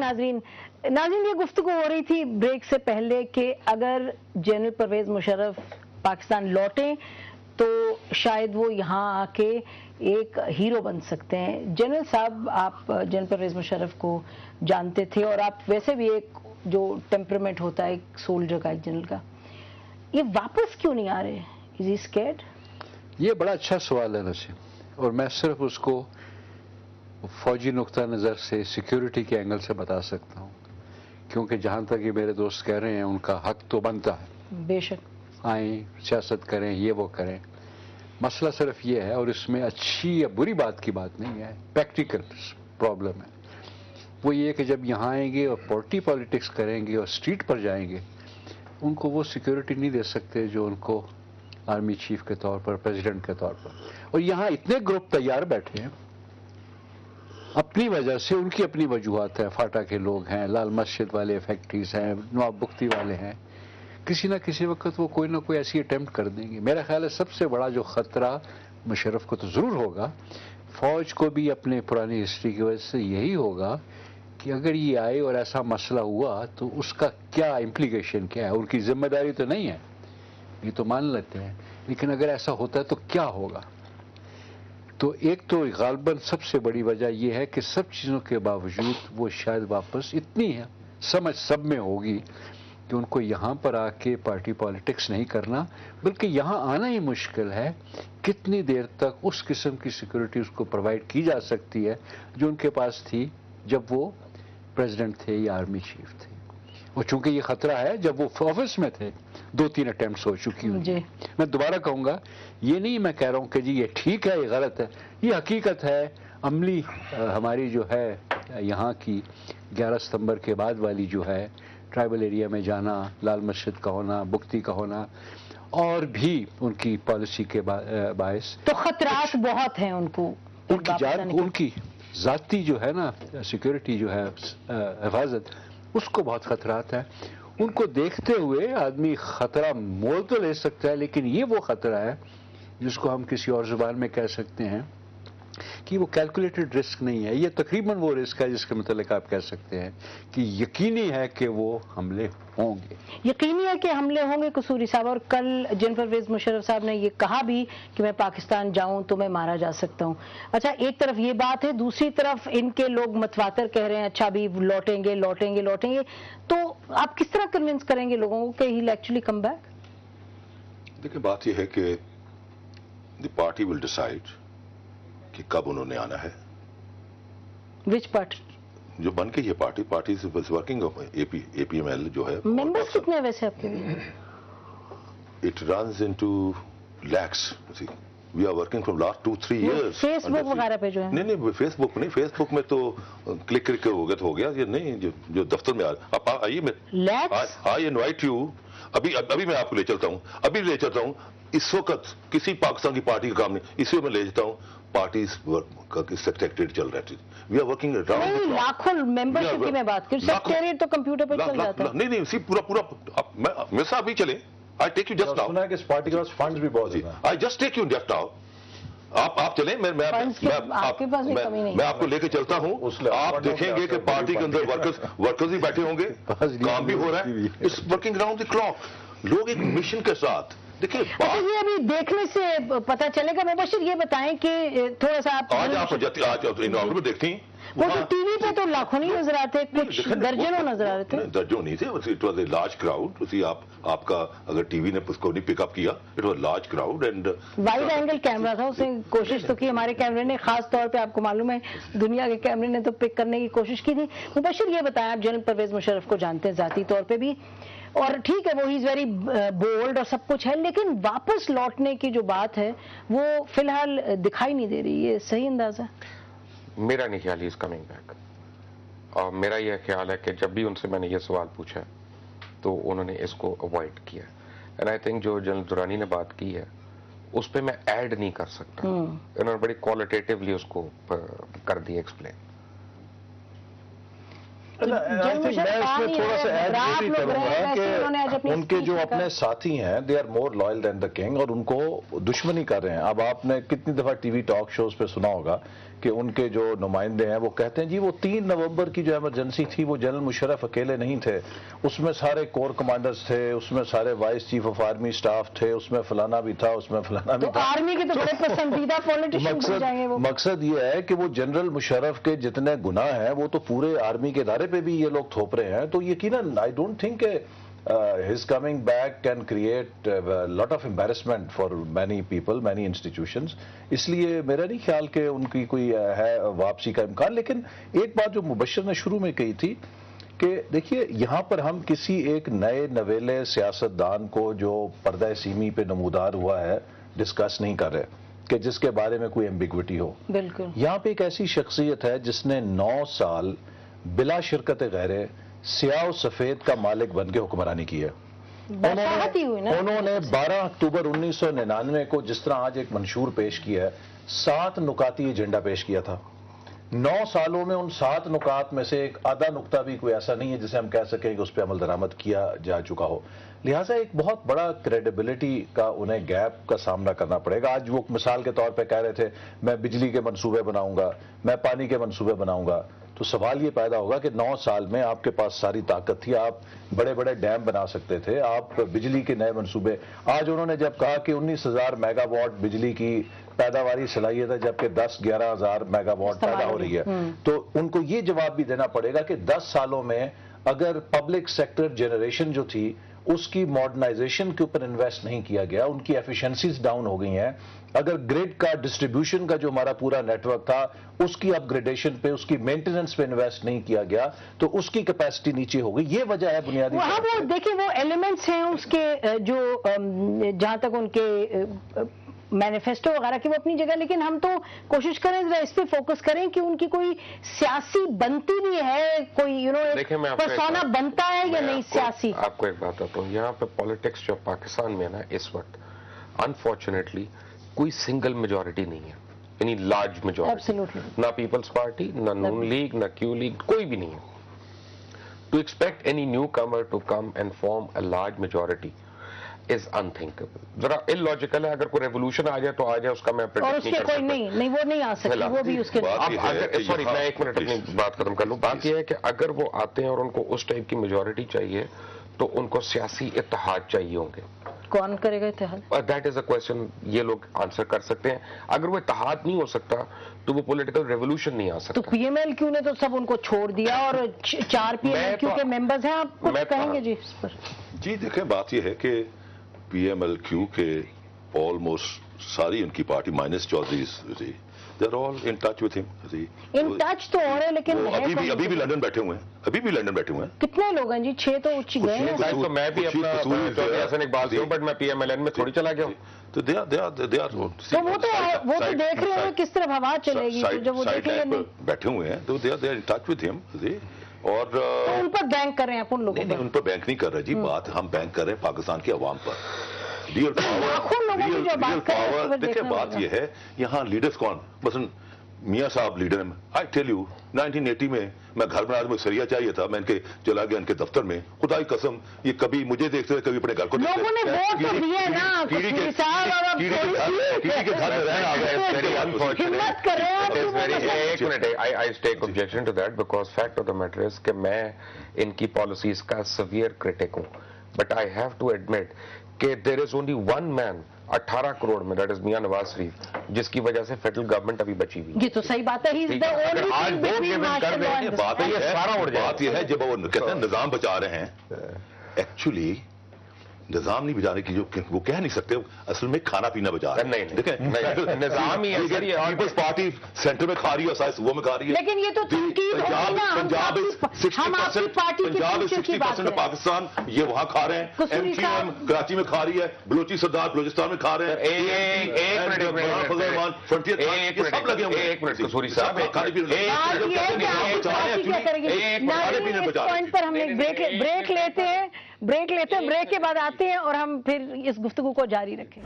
ناظرین یہ گفتگو ہو رہی تھی بریک سے پہلے کہ اگر جنرل پرویز مشرف پاکستان لوٹیں تو شاید وہ یہاں آ کے ایک ہیرو بن سکتے ہیں. جنرل صاحب، آپ جنرل پرویز مشرف کو جانتے تھے اور آپ ویسے بھی ایک جو ٹیمپرمنٹ ہوتا ہے ایک سولجر کا، ایک جنرل کا، یہ واپس کیوں نہیں آ رہے؟ از ہی اسکیئرڈ؟ یہ بڑا اچھا سوال ہے نسیم، اور میں صرف اس کو فوجی نقطہ نظر سے، سیکیورٹی کے اینگل سے بتا سکتا ہوں، کیونکہ جہاں تک یہ میرے دوست کہہ رہے ہیں ان کا حق تو بنتا ہے، بے شک آئیں سیاست کریں، یہ وہ کریں. مسئلہ صرف یہ ہے، اور اس میں اچھی یا بری بات کی بات نہیں ہے، پریکٹیکل پرابلم ہے. وہ یہ کہ جب یہاں آئیں گے اور پالیٹکس کریں گے اور اسٹریٹ پر جائیں گے، ان کو وہ سیکیورٹی نہیں دے سکتے جو ان کو آرمی چیف کے طور پر، پریزیڈنٹ کے طور پر. اور یہاں اتنے گروپ تیار بیٹھے ہیں اپنی وجہ سے، ان کی اپنی وجوہات ہیں. فاٹا کے لوگ ہیں، لال مسجد والے فیکٹریز ہیں، نواب بختی والے ہیں. کسی نہ کسی وقت وہ کوئی نہ کوئی ایسی اٹیمپٹ کر دیں گے. میرا خیال ہے سب سے بڑا جو خطرہ مشرف کو تو ضرور ہوگا، فوج کو بھی اپنے پرانی ہسٹری کی وجہ سے یہی ہوگا کہ اگر یہ آئے اور ایسا مسئلہ ہوا تو اس کا کیا امپلیکیشن کیا ہے. ان کی ذمہ داری تو نہیں ہے، یہ تو مان لیتے ہیں، لیکن اگر ایسا ہوتا ہے تو کیا ہوگا. تو ایک تو غالباً سب سے بڑی وجہ یہ ہے کہ سب چیزوں کے باوجود وہ شاید واپس، اتنی ہے سمجھ سب میں ہوگی کہ ان کو یہاں پر آ کے پارٹی پالیٹکس نہیں کرنا، بلکہ یہاں آنا ہی مشکل ہے. کتنی دیر تک اس قسم کی سیکورٹی اس کو پرووائڈ کی جا سکتی ہے جو ان کے پاس تھی جب وہ پریزیڈنٹ تھے یا آرمی چیف تھے. اور چونکہ یہ خطرہ ہے، جب وہ آفس میں تھے 2-3 اٹیمپٹس ہو چکی ہوئی. میں دوبارہ کہوں گا، یہ نہیں میں کہہ رہا ہوں کہ جی یہ ٹھیک ہے، یہ غلط ہے، یہ حقیقت ہے عملی. ہماری جو ہے یہاں کی 11 ستمبر کے بعد والی جو ہے ٹرائبل ایریا میں جانا، لال مسجد کا ہونا، بگٹی کا ہونا، اور بھی ان کی پالیسی کے باعث تو خطرات بہت ہیں ان کو. ان کی ذاتی جو ہے نا سیکورٹی جو ہے، حفاظت، اس کو بہت خطرات ہیں. ان کو دیکھتے ہوئے آدمی خطرہ مول تو لے سکتا ہے، لیکن یہ وہ خطرہ ہے جس کو ہم کسی اور زبان میں کہہ سکتے ہیں کہ وہ کیلکولیٹڈ رسک نہیں ہے. یہ تقریباً وہ رسک ہے جس کے متعلق آپ کہہ سکتے ہیں کہ یقینی ہے کہ وہ حملے ہوں گے. یقینی ہے کہ حملے ہوں گے قصوری صاحب. اور کل جنرل پرویز مشرف صاحب نے یہ کہا بھی کہ میں پاکستان جاؤں تو میں مارا جا سکتا ہوں. اچھا، ایک طرف یہ بات ہے، دوسری طرف ان کے لوگ متواتر کہہ رہے ہیں اچھا بھی لوٹیں گے لوٹیں گے لوٹیں گے. تو آپ کس طرح کنونس کریں گے لوگوں کو کہ ہی ول ایکچولی کم بیک؟ دیکھیں، بات یہ ہے کہ دی پارٹی ول ڈیسائیڈ کہ کب انہوں نے آنا ہے. Which party? جو بن کے یہ party is working A P M L جو ہے. ممبرس کتنے ہیں ویسے آپ کے بھی؟ It runs into lakhs. We are working from last 2-3 years. Facebook وغیرہ پہ جو ہے؟ نہیں، فیس بک نہیں. فیس بک میں تو کلک کر کے ہو گیا تو ہو گیا. یہ نہیں جو دفتر میں آپ آئیے، آئی انوائٹ یو. ابھی میں آپ کو لے چلتا ہوں، ابھی لے چلتا ہوں. اس وقت کسی پاکستان کی پارٹی کا کام نہیں، اسی میں لے جاتا ہوں. پارٹیز کا سیکریٹریٹ چل رہا ہے. وی آر ورکنگ اراؤنڈ لاکھوں ممبرشپ کی میں بات کروں. سیکریٹریٹ تو کمپیوٹر پہ چل جاتا ہے. نہیں، پورا میرے ساتھ بھی چلیں. I take you just now. سنا ہے کہ اس پارٹی کے پاس فنڈز بھی بہت ہیں. I just take you just now. آپ چلیں، میں آپ کو لے کے چلتا ہوں. آپ دیکھیں گے کہ پارٹی کے اندر ورکرز بھی بیٹھے ہوں گے، کام بھی ہو رہا ہے. اس ورکنگ اراؤنڈ دی کلاک. لوگ ایک مشن کے ساتھ دیکھیں. یہ ابھی دیکھنے سے پتہ چلے گا. مبشر یہ بتائیں کہ تھوڑا سا آج اناگرل میں دیکھتی ہیں وہ تو ٹی وی پہ تو لاکھوں نہیں نظر آتے، کچھ درجنوں نظر آ رہے تھے. درجنوں نہیں تھے. It was a large crowd. آپ کا اگر ٹی وی نے اس کو نہیں پک اپ کیا، it was large crowd. And wide angle camera تھا، اس نے کوشش تو کی. ہمارے کیمرے نے خاص طور پہ، آپ کو معلوم ہے دنیا کے کیمرے نے تو پک کرنے کی کوشش کی تھی. مبشر یہ بتائیں، آپ جنرل پرویز مشرف کو جانتے ہیں ذاتی طور پہ بھی، اور ٹھیک ہے وہ ہی از ویری بولڈ اور سب کچھ ہے، لیکن واپس لوٹنے کی جو بات ہے وہ فی الحال دکھائی نہیں دے رہی. یہ صحیح اندازہ؟ میرا نہیں خیال ہی از کمنگ بیک. اور میرا یہ خیال ہے کہ جب بھی ان سے میں نے یہ سوال پوچھا تو انہوں نے اس کو اوائڈ کیا. اینڈ آئی تھنک جو جنرل درانی نے بات کی ہے اس پہ میں ایڈ نہیں کر سکتا. انہوں نے بڑی کوالٹیٹیولی اس کو کر دی ایکسپلین. میں اس میں تھوڑا سا ایڈ یہ بھی کروں گا کہ ان کے جو اپنے ساتھی ہیں they are more loyal than the king, اور ان کو دشمنی کر رہے ہیں. اب آپ نے کتنی دفعہ ٹی وی ٹاک شوز پہ سنا ہوگا کہ ان کے جو نمائندے ہیں وہ کہتے ہیں جی وہ 3 نومبر کی جو ایمرجنسی تھی وہ جنرل مشرف اکیلے نہیں تھے، اس میں سارے کور کمانڈرز تھے، اس میں سارے vice chief of army staff تھے، اس میں فلانا بھی تھا، اس میں فلانا بھی تھا. آرمی کے تو بڑے پسندیدہ پولیٹیشین بن جائیں گے وہ. مقصد یہ ہے کہ وہ جنرل مشرف کے جتنے گناہ ہیں وہ تو پورے آرمی کے ادارے پہ بھی یہ لوگ تھوپ رہے ہیں. تو یقیناً I don't think his coming back can create a lot of embarrassment for many people, many institutions. اس لیے میرا نہیں خیال کہ ان کی کوئی ہے واپسی کا امکان. لیکن ایک بات جو مبشر نے شروع میں کہی تھی کہ دیکھیے یہاں پر ہم کسی ایک نئے نویلے سیاستدان کو جو پردہ سیمی پہ نمودار ہوا ہے ڈسکس نہیں کر رہے کہ جس کے بارے میں کوئی ایمبیگوٹی ہو. بالکل یہاں پہ ایک ایسی شخصیت ہے جس نے 9 سال بلا شرکت غیرے سیاہ و سفید کا مالک بن کے حکمرانی کی ہے. انہوں نے 12 اکتوبر 1999 کو جس طرح آج ایک منشور پیش کیا ہے 7 نکاتی ایجنڈا پیش کیا تھا. 9 سالوں میں ان 7 نکات میں سے ایک آدھا نقطہ بھی کوئی ایسا نہیں ہے جسے ہم کہہ سکیں کہ اس پہ عمل درآمد کیا جا چکا ہو. لہٰذا ایک بہت بڑا کریڈیبلٹی کا انہیں گیپ کا سامنا کرنا پڑے گا. آج وہ مثال کے طور پہ کہہ رہے تھے میں بجلی کے منصوبے بناؤں گا، میں پانی کے منصوبے بناؤں گا. تو سوال یہ پیدا ہوگا کہ 9 سال میں آپ کے پاس ساری طاقت تھی، آپ بڑے بڑے ڈیم بنا سکتے تھے، آپ بجلی کے نئے منصوبے. آج انہوں نے جب کہا کہ 19,000 میگا واٹ بجلی کی پیداواری صلاحیت ہے جبکہ 10-11,000 میگا واٹ پیدا ہو رہی ہے، تو ان کو یہ جواب بھی دینا پڑے گا کہ 10 سالوں میں اگر پبلک سیکٹر جنریشن جو تھی اس کی ماڈرنائزیشن کے اوپر انویسٹ نہیں کیا گیا، ان کی ایفیشنسیز ڈاؤن ہو گئی ہیں. اگر گریڈ کا ڈسٹریبیوشن کا جو ہمارا پورا نیٹ ورک تھا اس کی اپ گریڈیشن پہ، اس کی مینٹیننس پہ انویسٹ نہیں کیا گیا تو اس کی کیپیسٹی نیچے ہو گئی. یہ وجہ ہے بنیادی. وہ دیکھیں وہ ایلیمنٹس ہیں اس کے جو جہاں تک ان کے مینیفیسٹو وغیرہ کی وہ اپنی جگہ، لیکن ہم تو کوشش کریں ذرا اس پہ فوکس کریں کہ ان کی کوئی سیاسی بنتی بھی ہے، کوئی پرسونا بنتا ہے یا نہیں سیاسی. آپ کو ایک بات بتاتا ہوں، یہاں پہ پالیٹکس جو پاکستان میں ہے نا اس وقت انفارچونیٹلی کوئی سنگل میجورٹی نہیں ہے، یعنی لارج میجورٹی. نہ پیپلز پارٹی، نہ نون لیگ، نہ کیو لیگ، کوئی بھی نہیں ہے. To expect any newcomer to come and form a large majority is unthinkable. ذرا ان لاجیکل ہے، اگر کوئی ریولوشن آ جائے تو آ جائے، اس کا میں پریڈکٹ نہیں کر سکتا. نہیں وہ نہیں آ سکتی، وہ بھی اس کے سوری میں 1 منٹ اپنی بات ختم کر لوں. بات یہ ہے کہ اگر وہ آتے ہیں اور ان کو اس ٹائپ کی میجورٹی چاہیے تو ان کو سیاسی اتحاد چاہیے ہوں گے. کون کرے گا اتحاد؟ دیٹ از اے کوشچن، یہ لوگ آنسر کر سکتے ہیں. اگر وہ اتحاد نہیں ہو سکتا تو وہ پولیٹیکل ریولوشن نہیں آ سکتا. تو پی ایم ایل کیو نے تو سب ان کو چھوڑ دیا اور 4 پی ایم ایل کیو کے ممبرز ہیں. آپ کچھ کہیں گے جی اس پر؟ جی دیکھیں بات یہ ہے کہ پی ایم ایل کیو کے آلموسٹ ساری ان کی party minus Chaudhry they are all in touch with him. In touch تو اور ہے لیکن ابھی بھی لندن بیٹھے ہوئے ہیں. کتنے لوگ ہیں جی؟ 6 تو گئے ہیں. تو میں بھی اپنا چودھری حسن اقبال سے ہوں، بٹ میں پی ایم ایل این میں تھوڑی چلا گیا ہوں. تو وہ تو دیکھ رہے ہیں کس طرف ہوا چلے گی، جب وہ دیکھیں گے بیٹھے ہوئے ہیں تو they are in touch with him. اور ان پر بینک کر رہے ہیں اپن لوگوں نہیں، ان پر بینک نہیں کر رہے جی. بات ہم بینک کر رہے ہیں پاکستان کی عوام پر. Real power. دیکھیں بات یہ ہے یہاں لیڈرز کون، مثلا میاں صاحب لیڈر ہیں. آئی ٹیل یو 1980 میں میں گھر بنا مجھے سریا چاہیے تھا، میں ان کے چلا گیا ان کے دفتر میں. خدا کی قسم یہ کبھی مجھے دیکھتے کبھی اپنے گھر کو دیکھتے. کہ میں ان کی پالیسیز کا سیویئر کرٹک ہوں، but I have to admit کہ there is only one man 18 crore میں، دیٹ از میاں نواز شریف، جس کی وجہ سے فیڈرل گورنمنٹ ابھی بچی ہوئی. یہ تو صحیح بات ہے. بات یہ ہے جب وہ کہتے ہیں نظام بچا رہے ہیں، ایکچولی نظام نہیں بچانے کی جو وہ کہہ نہیں سکتے، اصل میں کھانا پینا بچا رہے ہیں. دیکھیں نظام ہی ہے، پیپلز پارٹی سینٹر میں کھا رہی ہے، صوبوں میں کھا رہی ہے. لیکن یہ تو پنجاب 60% میں پاکستان یہ وہاں کھا رہے ہیں. ایم کیو ایم کراچی میں کھا رہی ہے، بلوچی سردار بلوچستان میں کھا رہے ہیں. سب لگے ہوئے. ایک منٹ قصوری صاحب، پوائنٹ پر ہم ایک بریک لیتے ہیں. بریک کے بعد آتے ہیں اور ہم پھر اس گفتگو کو جاری رکھیں.